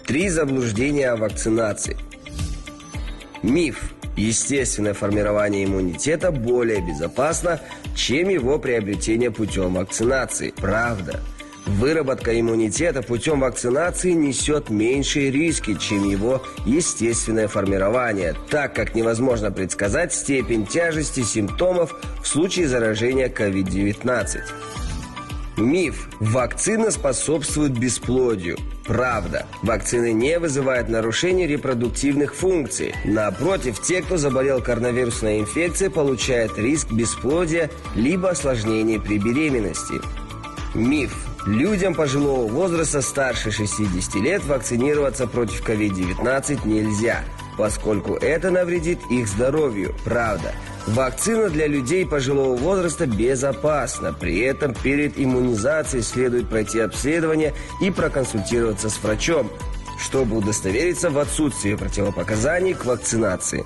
3 заблуждения о вакцинации. Миф. Естественное формирование иммунитета более безопасно, чем его приобретение путем вакцинации. Правда. Выработка иммунитета путем вакцинации несет меньшие риски, чем его естественное формирование, так как невозможно предсказать степень тяжести симптомов в случае заражения COVID-19. Миф. Вакцина способствует бесплодию. Правда. Вакцины не вызывают нарушений репродуктивных функций. Напротив, те, кто заболел коронавирусной инфекцией, получают риск бесплодия либо осложнений при беременности. Миф. Людям пожилого возраста старше 60 лет вакцинироваться против COVID-19 нельзя, поскольку это навредит их здоровью. Правда. Вакцина для людей пожилого возраста безопасна. При этом перед иммунизацией следует пройти обследование и проконсультироваться с врачом, чтобы удостовериться в отсутствии противопоказаний к вакцинации.